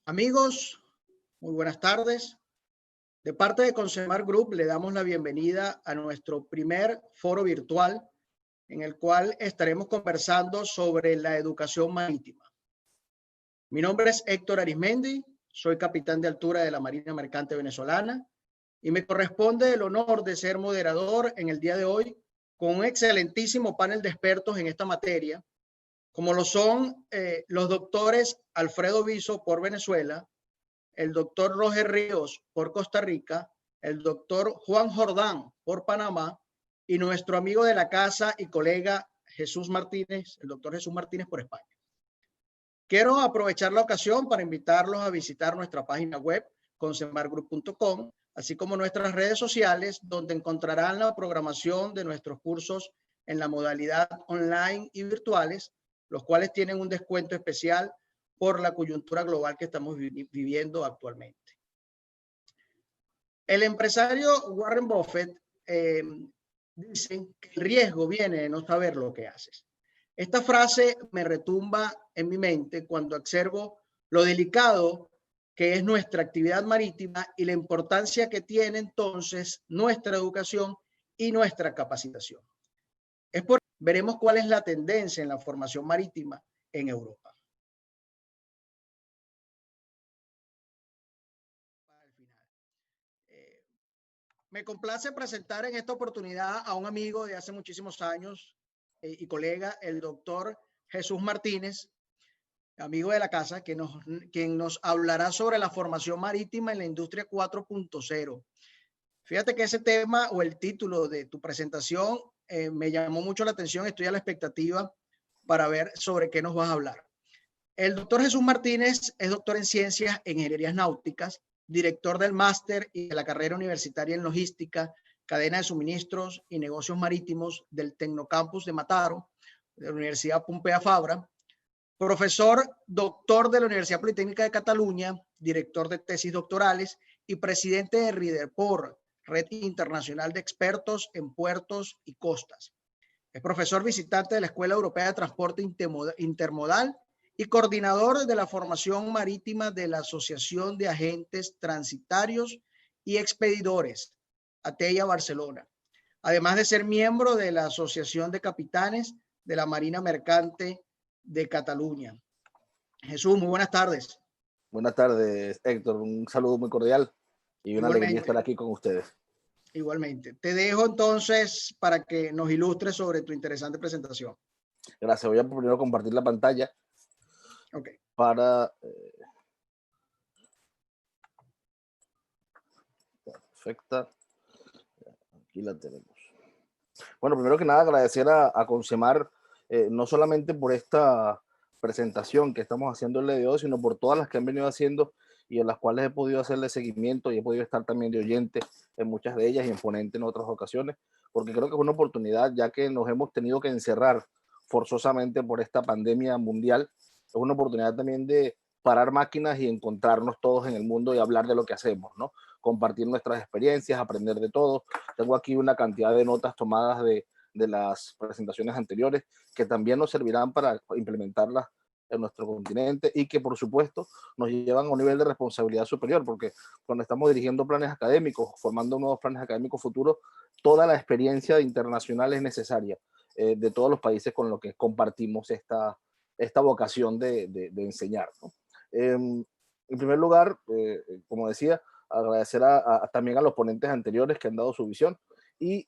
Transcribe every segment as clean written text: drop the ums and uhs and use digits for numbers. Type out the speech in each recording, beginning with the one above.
Amigos, muy buenas tardes. De parte de Consemar Group le damos la bienvenida a nuestro primer foro virtual en el cual estaremos conversando sobre la educación marítima. Mi nombre es Héctor Arismendi, soy capitán de altura de la Marina Mercante Venezolana y me corresponde el honor de ser moderador en el día de hoy con un excelentísimo panel de expertos en esta materia, como lo son los doctores Alfredo Viso por Venezuela, el doctor Roger Ríos por Costa Rica, el doctor Juan Jordán por Panamá y nuestro amigo de la casa y colega Jesús Martínez, el doctor Jesús Martínez por España. Quiero aprovechar la ocasión para invitarlos a visitar nuestra página web consemargroup.com, así como nuestras redes sociales, donde encontrarán la programación de nuestros cursos en la modalidad online y virtuales, los cuales tienen un descuento especial por la coyuntura global que estamos viviendo actualmente. El empresario Warren Buffett dice que el riesgo viene de no saber lo que haces. Esta frase me retumba en mi mente cuando observo lo delicado que es nuestra actividad marítima y la importancia que tiene entonces nuestra educación y nuestra capacitación. Veremos cuál es la tendencia en la formación marítima en Europa. Me complace presentar en esta oportunidad a un amigo de hace muchísimos años y colega, el doctor Jesús Martínez, amigo de la casa, quien nos hablará sobre la formación marítima en la industria 4.0. Fíjate que ese tema o el título de tu presentación me llamó mucho la atención. Estoy a la expectativa para ver sobre qué nos vas a hablar. El doctor Jesús Martínez es doctor en ciencias e ingenierías náuticas, director del máster y de la carrera universitaria en logística, cadena de suministros y negocios marítimos del Tecnocampus de Mataró, de la Universidad Pompeu Fabra, profesor doctor de la Universidad Politécnica de Cataluña, director de tesis doctorales y presidente de RIDERPOR, Red Internacional de Expertos en Puertos y Costas. Es profesor visitante de la Escuela Europea de Transporte Intermodal y coordinador de la formación marítima de la Asociación de Agentes Transitarios y Expedidores, ATEIA Barcelona, además de ser miembro de la Asociación de Capitanes de la Marina Mercante de Cataluña. Jesús, muy buenas tardes. Buenas tardes, Héctor. Un saludo muy cordial y una alegría estar aquí con ustedes. Igualmente. Te dejo entonces para que nos ilustres sobre tu interesante presentación. Gracias. Voy a primero compartir la pantalla. Ok. Para... perfecta. Aquí la tenemos. Bueno, primero que nada agradecer a Consemar no solamente por esta presentación que estamos haciendo el día de hoy, sino por todas las que han venido haciendo y en las cuales he podido hacerle seguimiento y he podido estar también de oyente en muchas de ellas y en ponente en otras ocasiones, porque creo que es una oportunidad, ya que nos hemos tenido que encerrar forzosamente por esta pandemia mundial, es una oportunidad también de parar máquinas y encontrarnos todos en el mundo y hablar de lo que hacemos, ¿no? Compartir nuestras experiencias, aprender de todo. Tengo aquí una cantidad de notas tomadas de las presentaciones anteriores que también nos servirán para implementarlas en nuestro continente y que por supuesto nos llevan a un nivel de responsabilidad superior, porque cuando estamos dirigiendo planes académicos, formando nuevos planes académicos futuros, toda la experiencia internacional es necesaria de todos los países con los que compartimos esta vocación de enseñar, ¿no? En primer lugar, como decía, agradecer también a los ponentes anteriores que han dado su visión y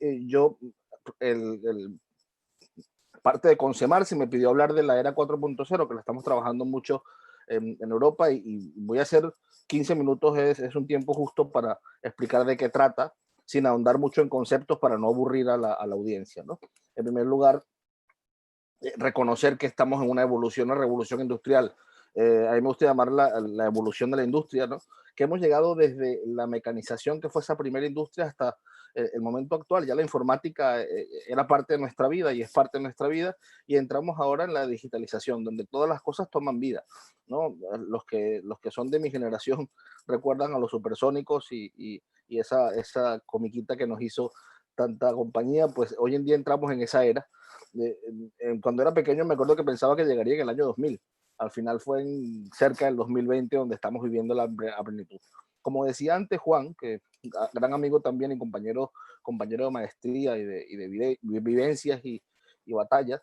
parte de Consemar se me pidió hablar de la era 4.0, que la estamos trabajando mucho en Europa y voy a hacer 15 minutos, es un tiempo justo para explicar de qué trata, sin ahondar mucho en conceptos para no aburrir a la audiencia, ¿no? En primer lugar, reconocer que estamos en una evolución, una revolución industrial. A mí me gusta llamar la evolución de la industria, ¿no? Que hemos llegado desde la mecanización, que fue esa primera industria, hasta el momento actual. Ya la informática era parte de nuestra vida y es parte de nuestra vida, y entramos ahora en la digitalización, donde todas las cosas toman vida, ¿no? Los que son de mi generación recuerdan a los supersónicos y esa comiquita que nos hizo tanta compañía. Pues hoy en día entramos en esa era. Cuando era pequeño me acuerdo que pensaba que llegaría en el año 2000 Al final fue cerca del 2020 donde estamos viviendo a plenitud. Como decía antes Juan, que gran amigo también y compañero de maestría y de vivencias y batallas,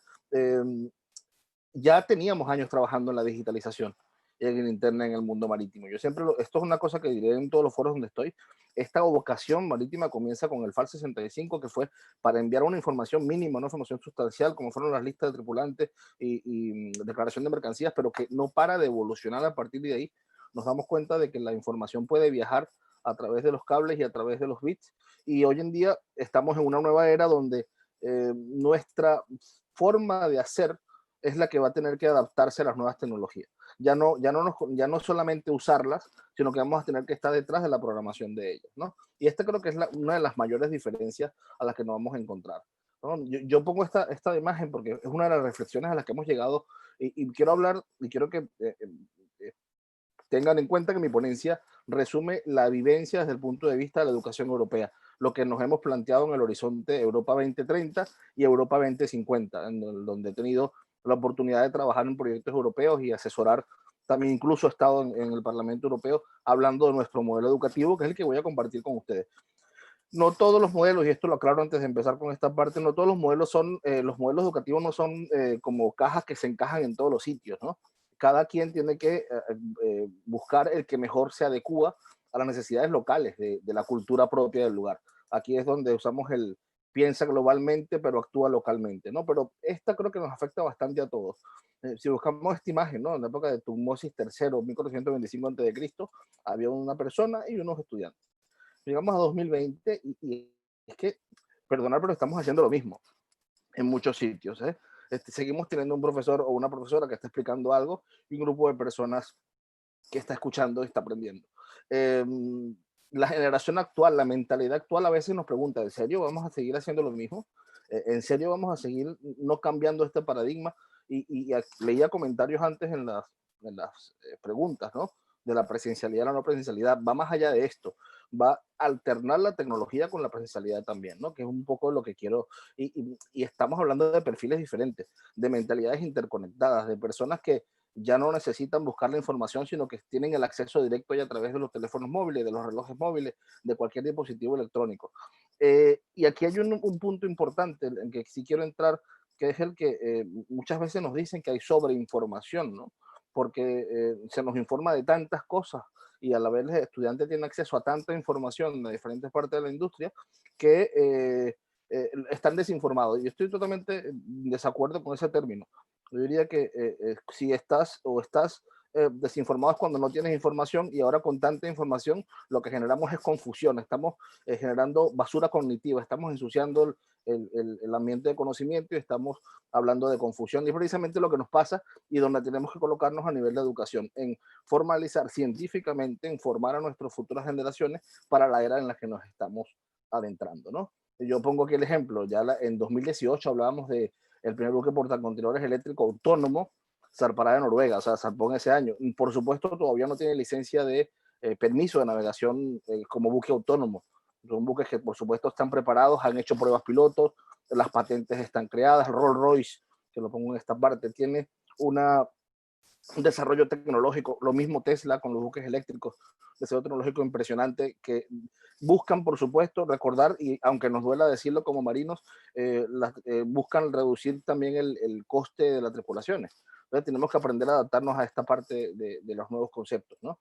ya teníamos años trabajando en la digitalización en el internet, en el mundo marítimo. Yo siempre, esto es una cosa que diré en todos los foros donde estoy, esta vocación marítima comienza con el FAR 65, que fue para enviar una información mínima, una información sustancial, como fueron las listas de tripulantes y declaración de mercancías, pero que no para de evolucionar a partir de ahí. Nos damos cuenta de que la información puede viajar a través de los cables y a través de los bits, y hoy en día estamos en una nueva era donde nuestra forma de hacer es la que va a tener que adaptarse a las nuevas tecnologías. Ya no solamente usarlas, sino que vamos a tener que estar detrás de la programación de ellas, ¿no? Y esta creo que es una de las mayores diferencias a las que nos vamos a encontrar, ¿no? Yo pongo esta imagen porque es una de las reflexiones a las que hemos llegado y quiero hablar y quiero que tengan en cuenta que mi ponencia resume la vivencia desde el punto de vista de la educación europea, lo que nos hemos planteado en el horizonte Europa 2030 y Europa 2050, donde he tenido la oportunidad de trabajar en proyectos europeos y asesorar. También incluso he estado en el Parlamento Europeo hablando de nuestro modelo educativo, que es el que voy a compartir con ustedes. No todos los modelos, y esto lo aclaro antes de empezar con esta parte, no todos los modelos son, los modelos educativos no son como cajas que se encajan en todos los sitios, ¿no? Cada quien tiene que buscar el que mejor se adecua a las necesidades locales de la cultura propia del lugar. Aquí es donde usamos el piensa globalmente, pero actúa localmente, ¿no? Pero esta creo que nos afecta bastante a todos. Si buscamos esta imagen, ¿no? En la época de Tutmosis III, 1425 a.C., había una persona y unos estudiantes. Llegamos a 2020 y es que, perdonar, pero estamos haciendo lo mismo en muchos sitios. Seguimos teniendo un profesor o una profesora que está explicando algo y un grupo de personas que está escuchando y está aprendiendo. Eh, la generación actual, la mentalidad actual a veces nos pregunta, ¿en serio vamos a seguir haciendo lo mismo? ¿En serio vamos a seguir no cambiando este paradigma? Y leía comentarios antes en las preguntas, ¿no? De la presencialidad a la no presencialidad. Va más allá de esto. Va a alternar la tecnología con la presencialidad también, ¿no? Que es un poco lo que quiero. Y estamos hablando de perfiles diferentes, de mentalidades interconectadas, de personas que ya no necesitan buscar la información, sino que tienen el acceso directo ya a través de los teléfonos móviles, de los relojes móviles, de cualquier dispositivo electrónico. Y aquí hay un punto importante en que sí quiero entrar, que es el que muchas veces nos dicen que hay sobreinformación, ¿no? Porque se nos informa de tantas cosas y a la vez el estudiante tiene acceso a tanta información de diferentes partes de la industria que están desinformados. Y estoy totalmente en desacuerdo con ese término. Yo diría que si estás desinformado es cuando no tienes información, y ahora con tanta información lo que generamos es confusión, estamos generando basura cognitiva, estamos ensuciando el ambiente de conocimiento y estamos hablando de confusión. Y es precisamente lo que nos pasa y donde tenemos que colocarnos a nivel de educación, en formalizar científicamente, en formar a nuestras futuras generaciones para la era en la que nos estamos adentrando, ¿no? Yo pongo aquí el ejemplo, ya en 2018 hablábamos de el primer buque portacontenedores eléctrico autónomo zarpará de Noruega, o sea, zarpó en ese año. Por supuesto, todavía no tiene licencia de permiso de navegación como buque autónomo. Son buques que, por supuesto, están preparados, han hecho pruebas pilotos, las patentes están creadas. Rolls-Royce, que lo pongo en esta parte, tiene un desarrollo tecnológico, lo mismo Tesla con los buques eléctricos, desarrollo tecnológico impresionante que buscan, por supuesto, recordar, y aunque nos duela decirlo como marinos, buscan reducir también el coste de las tripulaciones. Entonces tenemos que aprender a adaptarnos a esta parte de los nuevos conceptos, ¿no?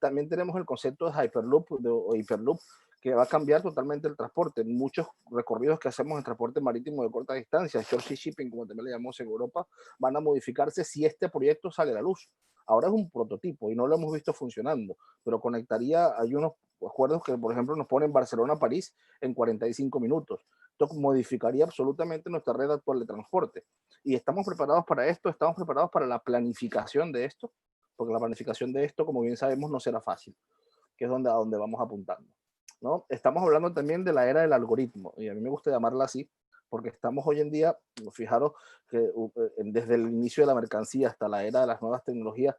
También tenemos el concepto de Hyperloop o Hyperloop, que va a cambiar totalmente el transporte. Muchos recorridos que hacemos en transporte marítimo de corta distancia, short sea shipping, como también le llamamos en Europa, van a modificarse si este proyecto sale a la luz. Ahora es un prototipo y no lo hemos visto funcionando, pero conectaría, hay unos acuerdos que, por ejemplo, nos ponen Barcelona-París en 45 minutos. Esto modificaría absolutamente nuestra red actual de transporte. Y estamos preparados para esto, estamos preparados para la planificación de esto, porque la planificación de esto, como bien sabemos, no será fácil, que es a donde vamos apuntando, ¿no? Estamos hablando también de la era del algoritmo, y a mí me gusta llamarla así, porque estamos hoy en día, fijaros que desde el inicio de la mercancía hasta la era de las nuevas tecnologías,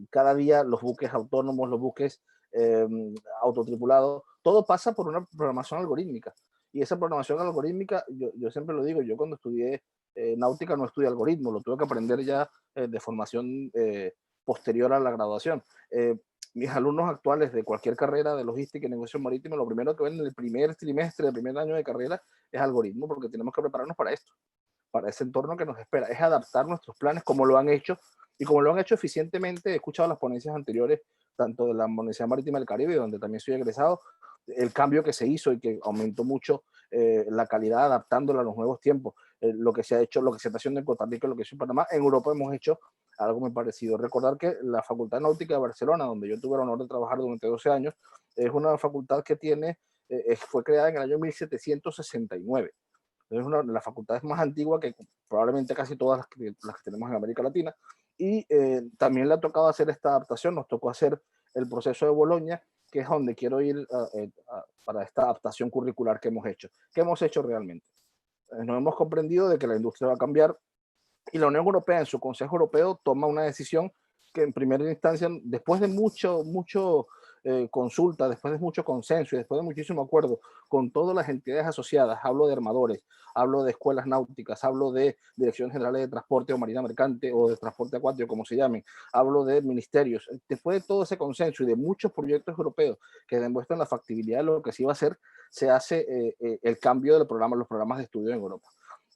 cada día los buques autónomos, los buques autotripulados, todo pasa por una programación algorítmica. Y esa programación algorítmica, yo siempre lo digo, yo cuando estudié náutica no estudia algoritmos, lo tuve que aprender ya de formación posterior a la graduación. Mis alumnos actuales de cualquier carrera de logística y negocio marítimo, lo primero que ven en el primer trimestre, el primer año de carrera, es algoritmo, porque tenemos que prepararnos para esto, para ese entorno que nos espera, es adaptar nuestros planes como lo han hecho y como lo han hecho eficientemente. He escuchado las ponencias anteriores, tanto de la Universidad Marítima del Caribe, donde también soy egresado, el cambio que se hizo y que aumentó mucho la calidad adaptándola a los nuevos tiempos, lo que se ha hecho, lo que se está haciendo en Costa Rica, lo que se hizo en Panamá. En Europa hemos hecho algo muy parecido. Recordar que la Facultad Náutica de Barcelona, donde yo tuve el honor de trabajar durante 12 años, es una facultad que tiene, fue creada en el año 1769. Es una de las facultades más antiguas que probablemente casi todas las que tenemos en América Latina. Y también le ha tocado hacer esta adaptación, nos tocó hacer el proceso de Boloña, que es donde quiero ir para esta adaptación curricular que hemos hecho. ¿Qué hemos hecho realmente? Nos hemos comprendido de que la industria va a cambiar y la Unión Europea en su Consejo Europeo toma una decisión que en primera instancia, después de mucho consulta, después de mucho consenso y después de muchísimo acuerdo con todas las entidades asociadas, hablo de armadores, hablo de escuelas náuticas, hablo de direcciones generales de transporte o marina mercante o de transporte acuático, como se llamen, hablo de ministerios. Después de todo ese consenso y de muchos proyectos europeos que demuestran la factibilidad de lo que se iba a hacer, se hace el cambio de los programas de estudio en Europa.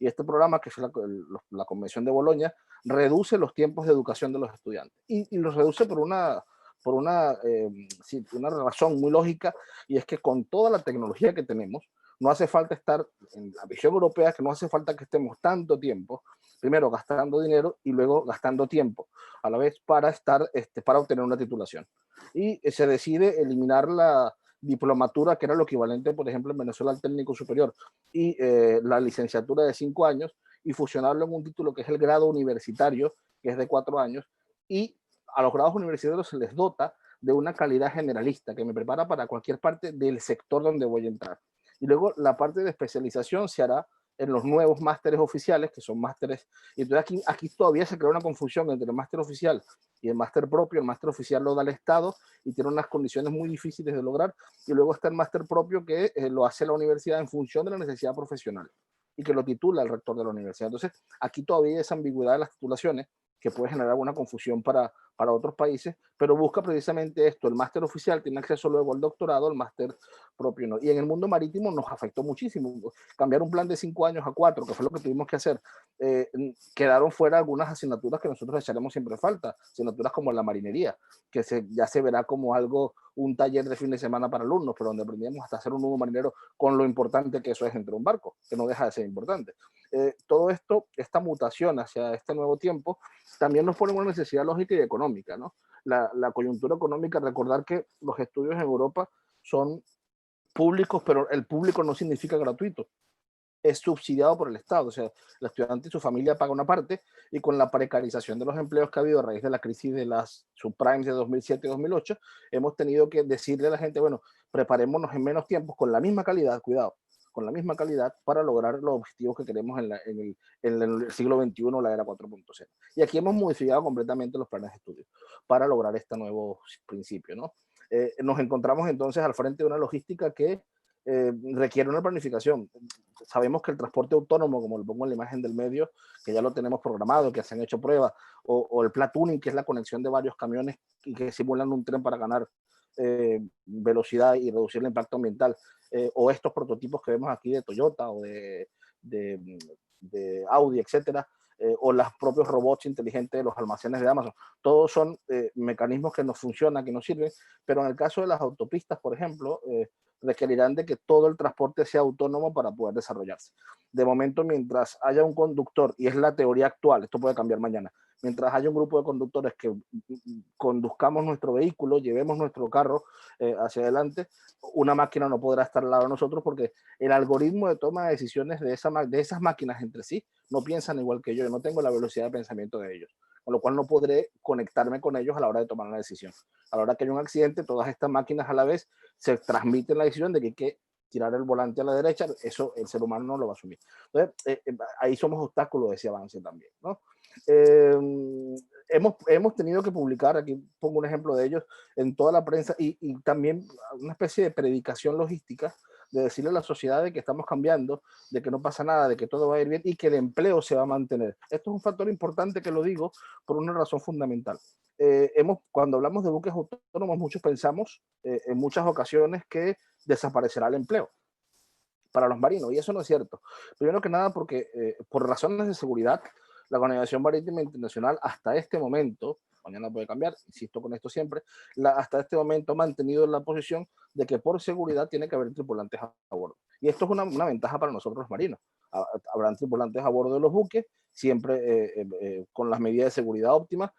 Y este programa, que es la Convención de Boloña, reduce los tiempos de educación de los estudiantes. Y los reduce por una razón muy lógica, y es que con toda la tecnología que tenemos, no hace falta estar en la visión europea, que no hace falta que estemos tanto tiempo, primero gastando dinero y luego gastando tiempo a la vez para obtener una titulación. Y se decide eliminar la diplomatura, que era lo equivalente, por ejemplo, en Venezuela al técnico superior, y la licenciatura de 5 años, y fusionarlo en un título que es el grado universitario, que es de 4 años, y a los grados universitarios se les dota de una calidad generalista que me prepara para cualquier parte del sector donde voy a entrar. Y luego la parte de especialización se hará en los nuevos másteres oficiales, que son másteres, y entonces aquí todavía se crea una confusión entre el máster oficial y el máster propio. El máster oficial lo da el Estado y tiene unas condiciones muy difíciles de lograr, y luego está el máster propio que lo hace la universidad en función de la necesidad profesional y que lo titula el rector de la universidad. Entonces, aquí todavía hay esa ambigüedad de las titulaciones que puede generar alguna confusión para otros países, pero busca precisamente esto. El máster oficial tiene acceso luego al doctorado, el máster propio no. Y en el mundo marítimo nos afectó muchísimo. Cambiar un plan de 5 años a 4, que fue lo que tuvimos que hacer, quedaron fuera algunas asignaturas que nosotros echaremos siempre falta, asignaturas como la marinería, que ya se verá como algo, un taller de fin de semana para alumnos, pero donde aprendíamos hasta hacer un nuevo marinero, con lo importante que eso es entre un barco, que no deja de ser importante. Todo esto, esta mutación hacia este nuevo tiempo, también nos pone una necesidad lógica y económica, ¿no? La coyuntura económica, recordar que los estudios en Europa son públicos, pero el público no significa gratuito, es subsidiado por el Estado. O sea, el estudiante y su familia paga una parte, y con la precarización de los empleos que ha habido a raíz de la crisis de las subprimes de 2007 y 2008, hemos tenido que decirle a la gente, bueno, preparémonos en menos tiempo con la misma calidad, cuidado, con la misma calidad, para lograr los objetivos que queremos en el siglo XXI, la era 4.0. Y aquí hemos modificado completamente los planes de estudio para lograr este nuevo principio, ¿no? Nos encontramos entonces al frente de una logística que requiere una planificación. Sabemos que el transporte autónomo, como lo pongo en la imagen del medio, que ya lo tenemos programado, que se han hecho pruebas, o el platooning, que es la conexión de varios camiones que simulan un tren para ganar velocidad y reducir el impacto ambiental, o estos prototipos que vemos aquí de Toyota o de Audi, etcétera, o los propios robots inteligentes de los almacenes de Amazon. Todos son mecanismos que nos funcionan, que nos sirven, pero en el caso de las autopistas, por ejemplo, requerirán de que todo el transporte sea autónomo para poder desarrollarse. De momento, mientras haya un conductor, y es la teoría actual, esto puede cambiar mañana, mientras haya un grupo de conductores que conduzcamos nuestro vehículo, llevemos nuestro carro hacia adelante, una máquina no podrá estar al lado de nosotros, porque el algoritmo de toma de decisiones de esas máquinas entre sí no piensan igual que yo no tengo la velocidad de pensamiento de ellos, con lo cual no podré conectarme con ellos a la hora de tomar una decisión. A la hora que hay un accidente, todas estas máquinas a la vez se transmiten la decisión de que hay que tirar el volante a la derecha. Eso el ser humano no lo va a asumir. Entonces, ahí somos obstáculos de ese avance también, ¿no? Hemos tenido que publicar, aquí pongo un ejemplo de ellos, en toda la prensa, y también una especie de predicación logística de decirle a la sociedad de que estamos cambiando, de que no pasa nada, de que todo va a ir bien y que el empleo se va a mantener. Esto es un factor importante que lo digo por una razón fundamental. Cuando hablamos de buques autónomos, muchos pensamos en muchas ocasiones que desaparecerá el empleo para los marinos, y eso no es cierto. Primero que nada porque por razones de seguridad, la Organización Marítima Internacional hasta este momento, mañana puede cambiar, insisto con esto siempre, hasta este momento ha mantenido la posición de que por seguridad tiene que haber tripulantes a bordo. Y esto es una ventaja para nosotros los marinos. Habrán tripulantes a bordo de los buques, siempre con las medidas de seguridad óptimas.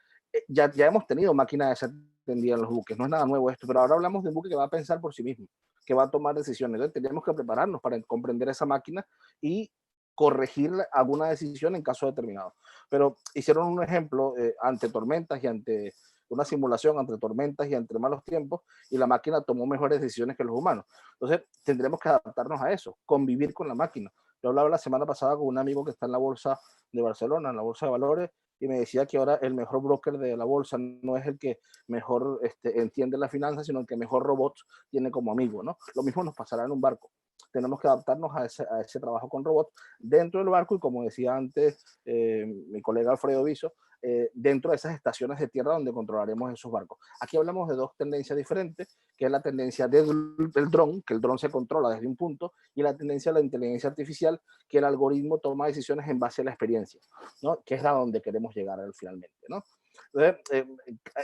Ya hemos tenido máquinas de esa tendida en los buques, no es nada nuevo esto, pero ahora hablamos de un buque que va a pensar por sí mismo, que va a tomar decisiones. Entonces, tenemos que prepararnos para comprender esa máquina y corregir alguna decisión en caso determinado. Pero hicieron un ejemplo ante tormentas y ante una simulación ante tormentas y ante malos tiempos, y la máquina tomó mejores decisiones que los humanos. Entonces, tendremos que adaptarnos a eso, convivir con la máquina. Yo hablaba la semana pasada con un amigo que está en la bolsa de Barcelona, en la bolsa de valores, y me decía que ahora el mejor broker de la bolsa no es el que mejor entiende las finanzas, sino el que mejor robots tiene como amigo, ¿no? Lo mismo nos pasará en un barco. Tenemos que adaptarnos a ese trabajo con robots dentro del barco y, como decía antes mi colega Alfredo Viso, dentro de esas estaciones de tierra donde controlaremos esos barcos. Aquí hablamos de dos tendencias diferentes, que es la tendencia del dron, que el dron se controla desde un punto, y la tendencia de la inteligencia artificial, que el algoritmo toma decisiones en base a la experiencia, ¿no? Que es a donde queremos llegar finalmente, ¿no? Entonces,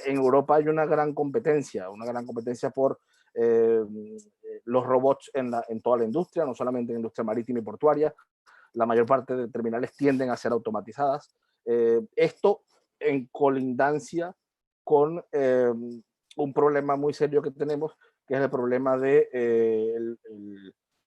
en Europa hay una gran competencia por los robots en toda la industria, no solamente en la industria marítima y portuaria. La mayor parte de terminales tienden a ser automatizadas. Esto en colindancia con un problema muy serio que tenemos, que es el problema de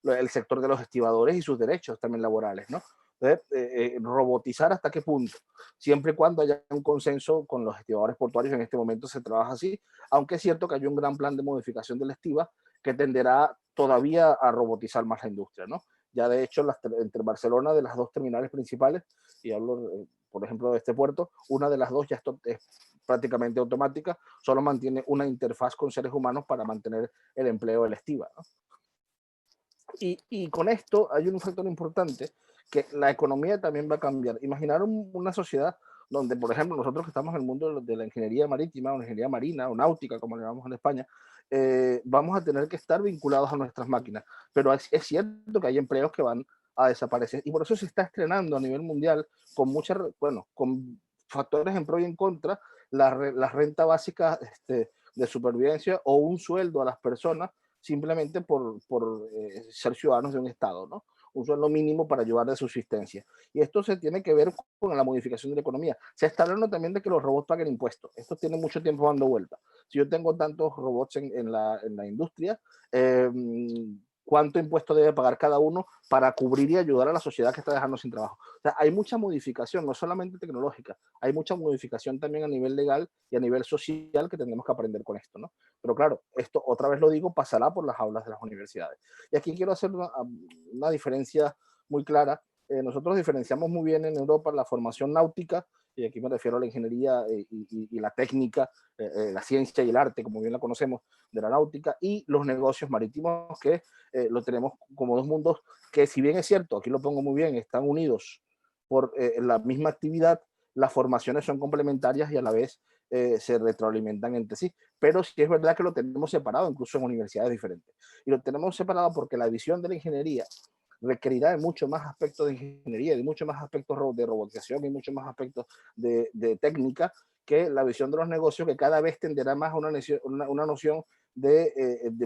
el sector de los estibadores y sus derechos también laborales, ¿no? Entonces, robotizar hasta qué punto, siempre y cuando haya un consenso con los estibadores portuarios. En este momento se trabaja así, aunque es cierto que hay un gran plan de modificación de la estiba que tenderá todavía a robotizar más la industria, ¿no? Ya de hecho, entre Barcelona, de las dos terminales principales, y hablo, por ejemplo, de este puerto, una de las dos ya es prácticamente automática, solo mantiene una interfaz con seres humanos para mantener el empleo de la estiba, ¿no? Y con esto hay un factor importante, que la economía también va a cambiar. Imaginar una sociedad donde, por ejemplo, nosotros que estamos en el mundo de la ingeniería marítima, o la ingeniería marina, o náutica, como le llamamos en España, vamos a tener que estar vinculados a nuestras máquinas. Pero es cierto que hay empleos que van a desaparecer, y por eso se está estrenando a nivel mundial con factores en pro y en contra, la renta básica de supervivencia, o un sueldo a las personas simplemente por ser ciudadanos de un estado, ¿no? Un sueldo mínimo para ayudar de subsistencia. Y esto se tiene que ver con la modificación de la economía. Se está hablando también de que los robots paguen impuestos. Esto tiene mucho tiempo dando vuelta. Si yo tengo tantos robots en la industria, ¿cuánto impuesto debe pagar cada uno para cubrir y ayudar a la sociedad que está dejando sin trabajo? O sea, hay mucha modificación, no solamente tecnológica, hay mucha modificación también a nivel legal y a nivel social que tenemos que aprender con esto, ¿no? Pero claro, esto, otra vez lo digo, pasará por las aulas de las universidades. Y aquí quiero hacer una diferencia muy clara. Nosotros diferenciamos muy bien en Europa la formación náutica, y aquí me refiero a la ingeniería y la técnica, la ciencia y el arte, como bien la conocemos, de la náutica, y los negocios marítimos, que lo tenemos como dos mundos que, si bien es cierto, aquí lo pongo muy bien, están unidos por la misma actividad, las formaciones son complementarias y a la vez se retroalimentan entre sí. Pero sí es verdad que lo tenemos separado, incluso en universidades diferentes. Y lo tenemos separado porque la visión de la ingeniería requerirá de mucho más aspectos de ingeniería, de mucho más aspectos de robotización y mucho más aspectos de técnica, que la visión de los negocios, que cada vez tenderá más a una noción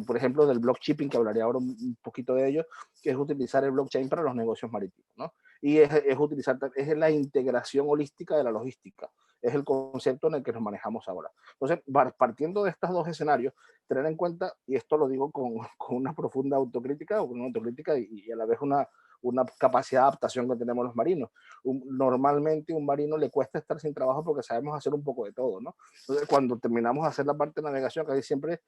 por ejemplo, del blockchain, que hablaré ahora un poquito de ello, que es utilizar el blockchain para los negocios marítimos, ¿no? Y es la integración holística de la logística, es el concepto en el que nos manejamos ahora. Entonces, partiendo de estos dos escenarios, tener en cuenta, y esto lo digo con una profunda autocrítica, y a la vez una capacidad de adaptación que tenemos los marinos. Normalmente un marino le cuesta estar sin trabajo porque sabemos hacer un poco de todo, ¿no? Entonces, cuando terminamos de hacer la parte de navegación, casi siempre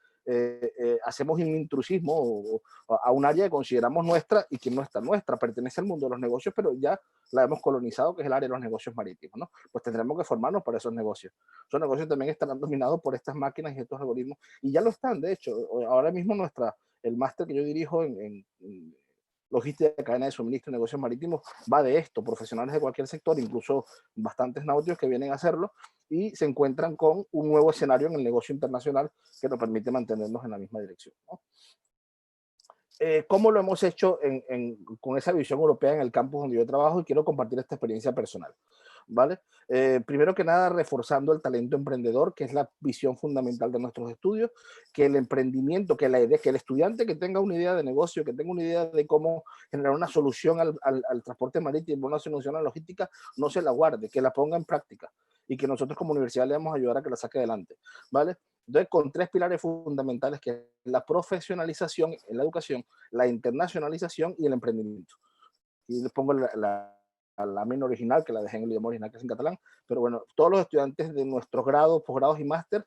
hacemos un intrusismo a un área que consideramos nuestra y que no está nuestra, pertenece al mundo de los negocios, pero ya la hemos colonizado, que es el área de los negocios marítimos, ¿no? Pues tendremos que formarnos para esos negocios. Esos negocios también estarán dominados por estas máquinas y estos algoritmos, y ya lo están, de hecho. Ahora mismo El máster que yo dirijo en logística, cadena de suministro y negocios marítimos va de esto, profesionales de cualquier sector, incluso bastantes náuticos que vienen a hacerlo y se encuentran con un nuevo escenario en el negocio internacional que nos permite mantenernos en la misma dirección, ¿no? ¿Cómo lo hemos hecho con esa visión europea en el campus donde yo trabajo? Y quiero compartir esta experiencia personal, ¿vale? Primero que nada, reforzando el talento emprendedor, que es la visión fundamental de nuestros estudios, que el emprendimiento, que la idea, que el estudiante que tenga una idea de negocio, que tenga una idea de cómo generar una solución al transporte marítimo, una solución a la logística, no se la guarde, que la ponga en práctica y que nosotros como universidad le vamos a ayudar a que la saque adelante, ¿vale? Entonces, con tres pilares fundamentales, que es la profesionalización en la educación, la internacionalización y el emprendimiento. Y les pongo la lámina original, que la dejé en el idioma original, que es en catalán, pero bueno, todos los estudiantes de nuestros grados, posgrados y máster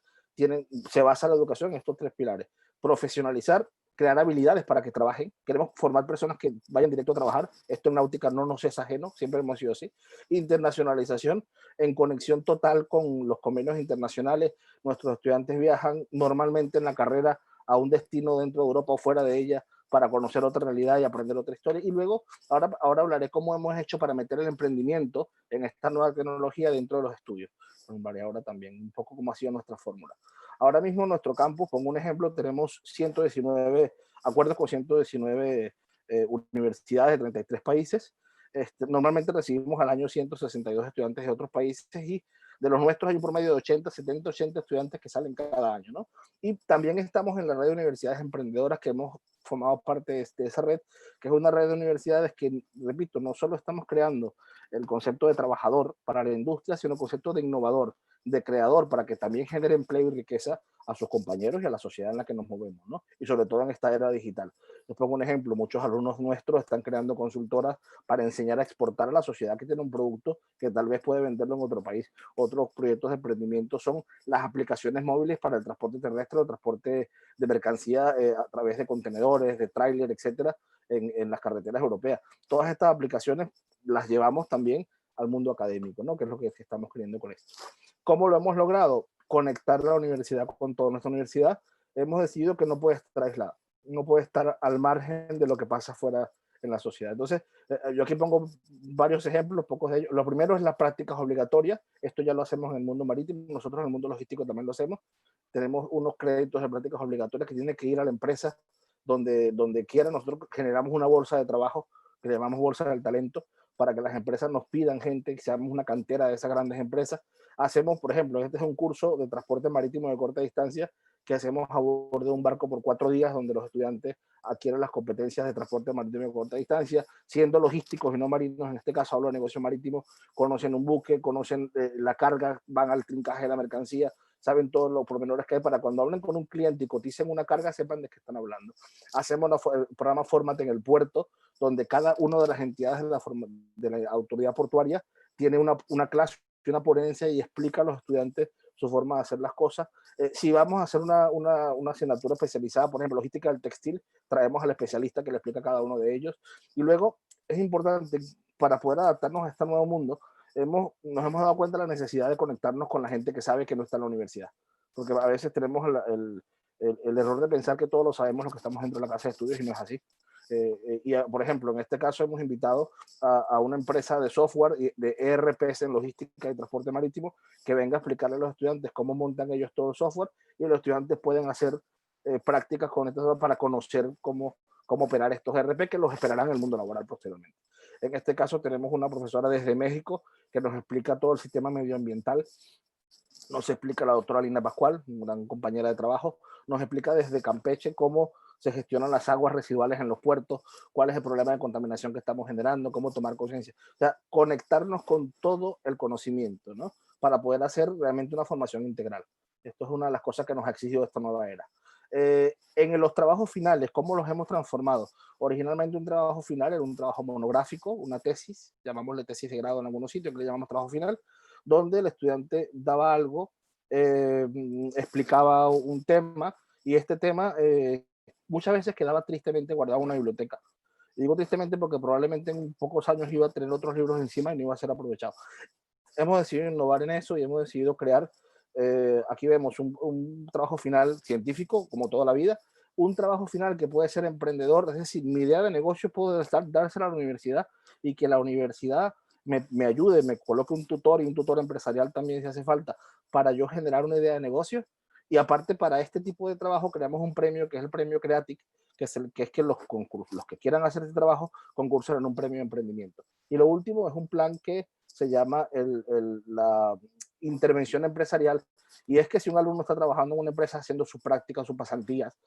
se basa la educación en estos tres pilares. Profesionalizar, crear habilidades para que trabajen. Queremos formar personas que vayan directo a trabajar. Esto en náutica no nos es ajeno, siempre hemos sido así. Internacionalización, en conexión total con los convenios internacionales. Nuestros estudiantes viajan normalmente en la carrera a un destino dentro de Europa o fuera de ella para conocer otra realidad y aprender otra historia. Y luego, ahora hablaré cómo hemos hecho para meter el emprendimiento en esta nueva tecnología dentro de los estudios. Hablaré ahora también un poco cómo ha sido nuestra fórmula. Ahora mismo en nuestro campus, pongo un ejemplo, tenemos 119 acuerdos con 119 universidades de 33 países. Normalmente recibimos al año 162 estudiantes de otros países y de los nuestros hay un promedio de 80, 70, 80 estudiantes que salen cada año, ¿no? Y también estamos en la red de universidades emprendedoras que hemos formado parte de esa red, que es una red de universidades que, repito, no solo estamos creando el concepto de trabajador para la industria, sino el concepto de innovador, de creador, para que también genere empleo y riqueza a sus compañeros y a la sociedad en la que nos movemos, ¿no? Y sobre todo en esta era digital. Les pongo un ejemplo, muchos alumnos nuestros están creando consultoras para enseñar a exportar a la sociedad que tiene un producto que tal vez puede venderlo en otro país. Otros proyectos de emprendimiento son las aplicaciones móviles para el transporte terrestre o transporte de mercancía a través de contenedores, de tráiler, etcétera, en las carreteras europeas. Todas estas aplicaciones las llevamos también al mundo académico, ¿no? Que es lo que estamos queriendo con esto. ¿Cómo lo hemos logrado? Conectar la universidad con toda nuestra universidad. Hemos decidido que no puede estar aislada, no puede estar al margen de lo que pasa fuera en la sociedad. Entonces, yo aquí pongo varios ejemplos, pocos de ellos. Lo primero es las prácticas obligatorias. Esto ya lo hacemos en el mundo marítimo, nosotros en el mundo logístico también lo hacemos. Tenemos unos créditos de prácticas obligatorias que tienen que ir a la empresa donde quiera. Nosotros generamos una bolsa de trabajo que le llamamos bolsa del talento, para que las empresas nos pidan gente, que seamos una cantera de esas grandes empresas. Hacemos, por ejemplo, este es un curso de transporte marítimo de corta distancia que hacemos a bordo de un barco por 4 días, donde los estudiantes adquieren las competencias de transporte marítimo de corta distancia, siendo logísticos y no marinos. En este caso hablo de negocio marítimo, conocen un buque, conocen la carga, van al trincaje de la mercancía, saben todos los pormenores que hay para cuando hablen con un cliente y coticen una carga, sepan de qué están hablando. Hacemos el programa Fórmate en el puerto, donde cada una de las entidades de la autoridad portuaria tiene una clase, una ponencia y explica a los estudiantes su forma de hacer las cosas. Si vamos a hacer una asignatura especializada, por ejemplo, logística del textil, traemos al especialista que le explica a cada uno de ellos. Y luego es importante, para poder adaptarnos a este nuevo mundo, nos hemos dado cuenta de la necesidad de conectarnos con la gente que sabe que no está en la universidad. Porque a veces tenemos el error de pensar que todos lo sabemos lo que estamos dentro de la casa de estudios y no es así. Por ejemplo, en este caso hemos invitado a una empresa de software de ERPs en logística y transporte marítimo que venga a explicarle a los estudiantes cómo montan ellos todo el software, y los estudiantes pueden hacer prácticas con estos para conocer cómo operar estos ERP que los esperarán en el mundo laboral posteriormente. En este caso tenemos una profesora desde México que nos explica todo el sistema medioambiental. Nos explica la doctora Lina Pascual, una compañera de trabajo, nos explica desde Campeche cómo se gestionan las aguas residuales en los puertos, cuál es el problema de contaminación que estamos generando, cómo tomar conciencia. O sea, conectarnos con todo el conocimiento, ¿no? Para poder hacer realmente una formación integral. Esto es una de las cosas que nos ha exigido esta nueva era. En los trabajos finales, ¿cómo los hemos transformado? Originalmente un trabajo final era un trabajo monográfico, una tesis, llamámosle tesis de grado en algunos sitios, que le llamamos trabajo final, donde el estudiante daba algo, explicaba un tema, y este tema muchas veces quedaba tristemente guardado en una biblioteca. Y digo tristemente porque probablemente en pocos años iba a tener otros libros encima y no iba a ser aprovechado. Hemos decidido innovar en eso y hemos decidido crear, aquí vemos un trabajo final científico, como toda la vida, un trabajo final que puede ser emprendedor, es decir, mi idea de negocio puedo dársela a la universidad y que la universidad me ayude, me coloque un tutor y un tutor empresarial también si hace falta, para yo generar una idea de negocio. Y aparte, para este tipo de trabajo creamos un premio que es el premio Creatic, que es que los que quieran hacer este trabajo concursan en un premio de emprendimiento. Y lo último es un plan que se llama la intervención empresarial, y es que si un alumno está trabajando en una empresa haciendo sus prácticas, sus pasantías,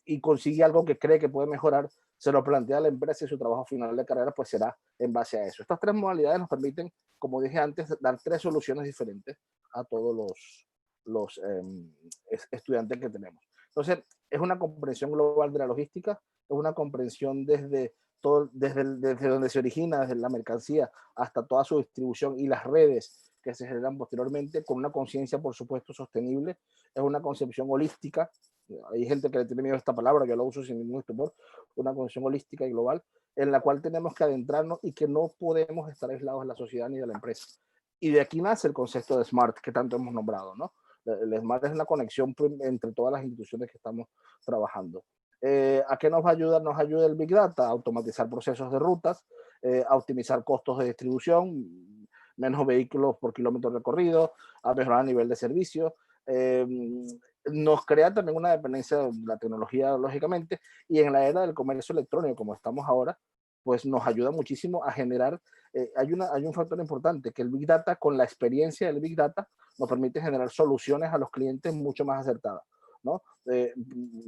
y consigue algo que cree que puede mejorar, se lo plantea a la empresa y su trabajo final de carrera pues será en base a eso. Estas tres modalidades nos permiten, como dije antes, dar tres soluciones diferentes a todos los estudiantes que tenemos. Entonces, es una comprensión global de la logística, es una comprensión desde donde se origina, desde la mercancía hasta toda su distribución y las redes que se generan posteriormente, con una conciencia, por supuesto, sostenible. Es una concepción holística. Hay gente que le tiene miedo a esta palabra, yo la uso sin ningún estupor. Una concepción holística y global en la cual tenemos que adentrarnos y que no podemos estar aislados de la sociedad ni de la empresa. Y de aquí nace el concepto de SMART que tanto hemos nombrado, ¿no? El SMART es la conexión entre todas las instituciones que estamos trabajando. ¿A qué nos va a ayudar? Nos ayuda el Big Data a automatizar procesos de rutas, a optimizar costos de distribución, menos vehículos por kilómetro recorrido, a mejorar el nivel de servicio. Nos crea también una dependencia de la tecnología, lógicamente, y en la era del comercio electrónico, como estamos ahora, pues nos ayuda muchísimo a generar, hay un factor importante, que el Big Data, con la experiencia del Big Data, nos permite generar soluciones a los clientes mucho más acertadas, ¿no?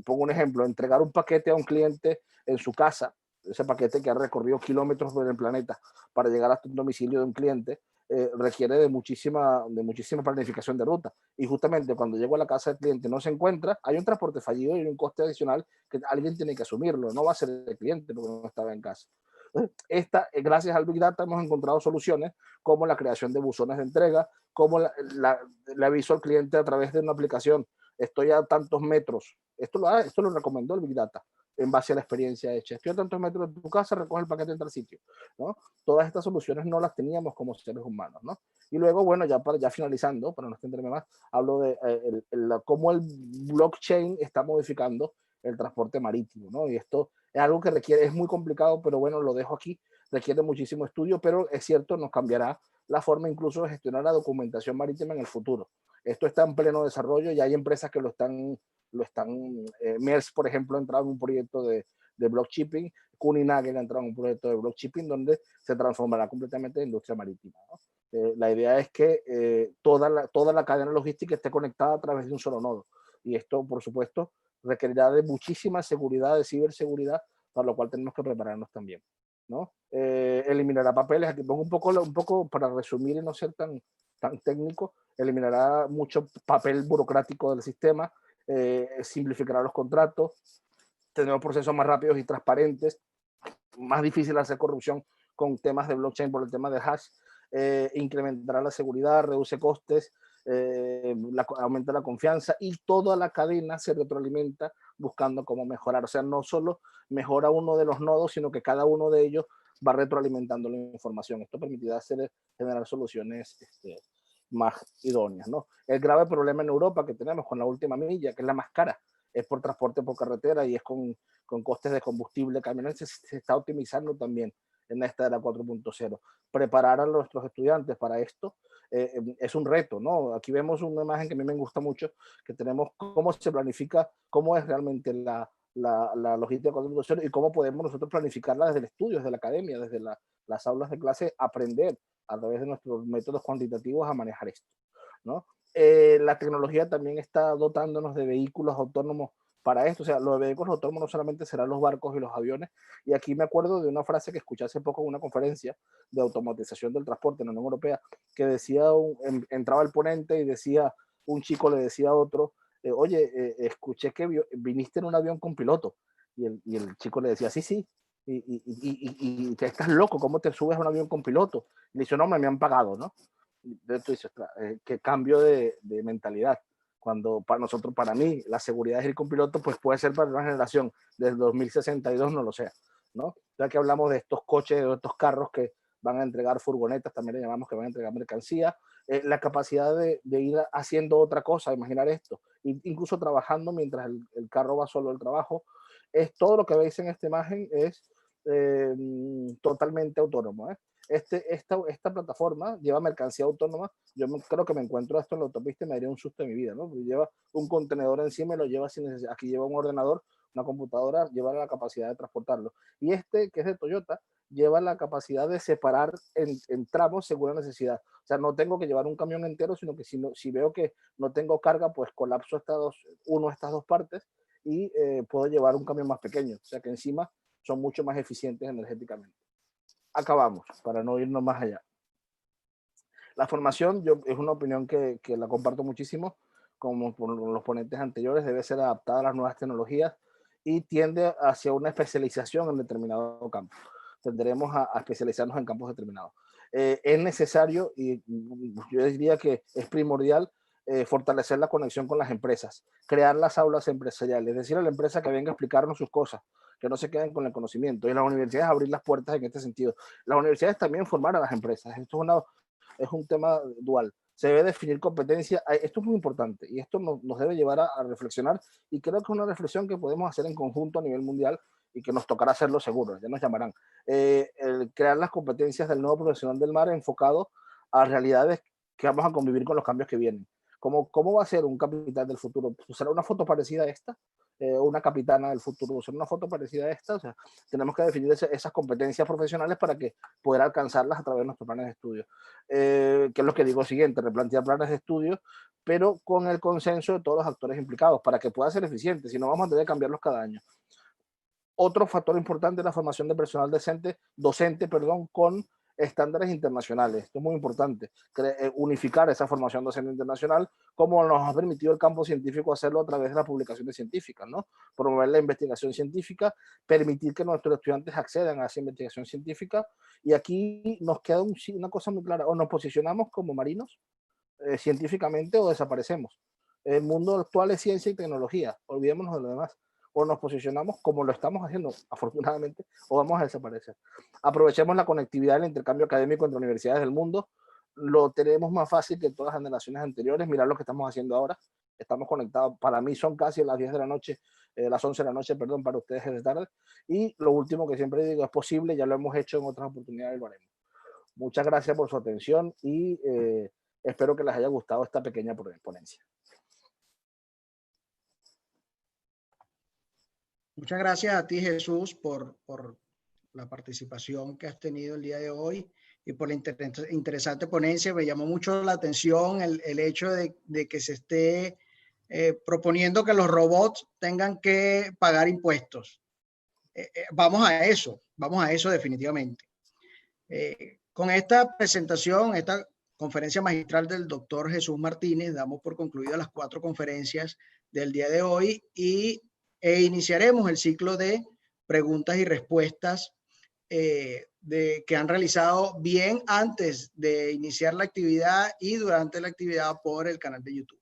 Pongo un ejemplo, entregar un paquete a un cliente en su casa, ese paquete que ha recorrido kilómetros por el planeta para llegar hasta un domicilio de un cliente, requiere de muchísima planificación de ruta. Y justamente cuando llego a la casa del cliente no se encuentra, hay un transporte fallido y un coste adicional que alguien tiene que asumirlo, no va a ser el cliente porque no estaba en casa. Gracias al Big Data hemos encontrado soluciones como la creación de buzones de entrega, como le aviso al cliente a través de una aplicación, estoy a tantos metros. Esto lo recomendó el Big Data en base a la experiencia hecha. Estoy a tantos metros de tu casa, recoge el paquete en tal sitio, ¿no? Todas estas soluciones no las teníamos como seres humanos, ¿no? Y luego, bueno, ya finalizando, para no extenderme más, hablo de cómo el blockchain está modificando el transporte marítimo, ¿no? Y esto es algo que es muy complicado, pero bueno, lo dejo aquí, requiere muchísimo estudio, pero es cierto, nos cambiará la forma incluso de gestionar la documentación marítima en el futuro. Esto está en pleno desarrollo y hay empresas que lo están MERS, por ejemplo, ha entrado en un proyecto de blockchain, Kuninagel ha entrado en un proyecto de blockchain donde se transformará completamente la industria marítima, ¿no? La idea es que toda la cadena logística esté conectada a través de un solo nodo. Y esto, por supuesto, requerirá de muchísima seguridad, de ciberseguridad, para lo cual tenemos que prepararnos también, ¿no? Eliminará papeles, aquí pongo un poco para resumir y no ser tan técnico, eliminará mucho papel burocrático del sistema, simplificará los contratos, tendremos procesos más rápidos y transparentes, más difícil hacer corrupción con temas de blockchain por el tema de hash, incrementará la seguridad, reduce costes, aumenta la confianza y toda la cadena se retroalimenta buscando cómo mejorar. O sea, no solo mejora uno de los nodos, sino que cada uno de ellos va retroalimentando la información. Esto permitirá generar soluciones más idóneas, ¿no? El grave problema en Europa que tenemos con la última milla, que es la más cara, es por transporte por carretera y es con costes de combustible, camiones, se está optimizando también en esta era 4.0. Preparar a nuestros estudiantes para esto es un reto, ¿no? Aquí vemos una imagen que a mí me gusta mucho, que tenemos cómo se planifica, cómo es realmente la logística 4.0 y cómo podemos nosotros planificarla desde el estudio, desde la academia, desde las aulas de clase, aprender a través de nuestros métodos cuantitativos a manejar esto, ¿no? La tecnología también está dotándonos de vehículos autónomos para esto. O sea, los vehículos autónomos no solamente serán los barcos y los aviones. Y aquí me acuerdo de una frase que escuché hace poco en una conferencia de automatización del transporte en la Unión Europea, que decía, entraba el ponente y decía, un chico le decía a otro, oye, escuché que viniste en un avión con piloto. Y el chico le decía, sí, sí. Y te estás loco, ¿cómo te subes a un avión con piloto? Y le dice, no, me han pagado, ¿no? Entonces tú dices, qué cambio de mentalidad. Cuando para nosotros, para mí, la seguridad es ir con piloto, pues puede ser para una generación del 2062, no lo sé, ¿no? Ya que hablamos de estos coches, de estos carros que van a entregar furgonetas, también le llamamos que van a entregar mercancía, la capacidad de ir haciendo otra cosa, imaginar esto, incluso trabajando mientras el carro va solo al trabajo. Es todo lo que veis en esta imagen es totalmente autónomo. Esta plataforma lleva mercancía autónoma. Yo creo que me encuentro esto en la autopista y me daría un susto de mi vida, ¿no? Porque lleva un contenedor encima y lo lleva sin necesidad. Aquí lleva un ordenador, una computadora, lleva la capacidad de transportarlo. Y este, que es de Toyota, lleva la capacidad de separar en tramos según la necesidad. O sea, no tengo que llevar un camión entero, sino que si veo que no tengo carga, pues colapso estas dos partes y puedo llevar un camión más pequeño. O sea que encima son mucho más eficientes energéticamente. Acabamos, para no irnos más allá. La formación, es una opinión que la comparto muchísimo, como por los ponentes anteriores, debe ser adaptada a las nuevas tecnologías y tiende hacia una especialización en determinado campo. Tenderemos a especializarnos en campos determinados. Es necesario, y yo diría que es primordial, fortalecer la conexión con las empresas, crear las aulas empresariales, es decir, a la empresa que venga a explicarnos sus cosas, que no se queden con el conocimiento, y las universidades abrir las puertas en este sentido. Las universidades también formar a las empresas. Esto es un tema dual. Se debe definir competencia. Esto es muy importante y esto nos debe llevar a reflexionar, y creo que es una reflexión que podemos hacer en conjunto a nivel mundial y que nos tocará hacerlo seguro, ya nos llamarán. Crear las competencias del nuevo profesional del mar enfocado a realidades que vamos a convivir con los cambios que vienen. ¿Cómo va a ser un capitán del futuro? ¿Será una foto parecida a esta? Una capitana del futuro, ¿será una foto parecida a esta? O sea, tenemos que definir esas competencias profesionales para que poder alcanzarlas a través de nuestros planes de estudio. Que es lo que digo siguiente, replantear planes de estudio, pero con el consenso de todos los actores implicados, para que pueda ser eficiente, si no vamos a tener que cambiarlos cada año. Otro factor importante es la formación de personal docente, con estándares internacionales. Esto es muy importante, unificar esa formación docente internacional, como nos ha permitido el campo científico hacerlo a través de las publicaciones científicas, ¿no? Promover la investigación científica, permitir que nuestros estudiantes accedan a esa investigación científica, y aquí nos queda una cosa muy clara: o nos posicionamos como marinos científicamente, o desaparecemos. El mundo actual es ciencia y tecnología, olvidémonos de lo demás. O nos posicionamos como lo estamos haciendo, afortunadamente, o vamos a desaparecer. Aprovechemos la conectividad del intercambio académico entre universidades del mundo. Lo tenemos más fácil que todas las generaciones anteriores. Mirad lo que estamos haciendo ahora. Estamos conectados. Para mí son casi las 10 de la noche, las 11 de la noche, perdón, para ustedes es de tarde. Y lo último que siempre digo, es posible, ya lo hemos hecho en otras oportunidades y lo haremos. Muchas gracias por su atención y espero que les haya gustado esta pequeña ponencia. Muchas gracias a ti, Jesús, por la participación que has tenido el día de hoy y por la interesante ponencia. Me llamó mucho la atención el hecho de que se esté proponiendo que los robots tengan que pagar impuestos. Vamos a eso definitivamente. Con esta presentación, esta conferencia magistral del doctor Jesús Martínez, damos por concluidas las 4 conferencias del día de hoy e iniciaremos el ciclo de preguntas y respuestas que han realizado bien antes de iniciar la actividad y durante la actividad por el canal de YouTube.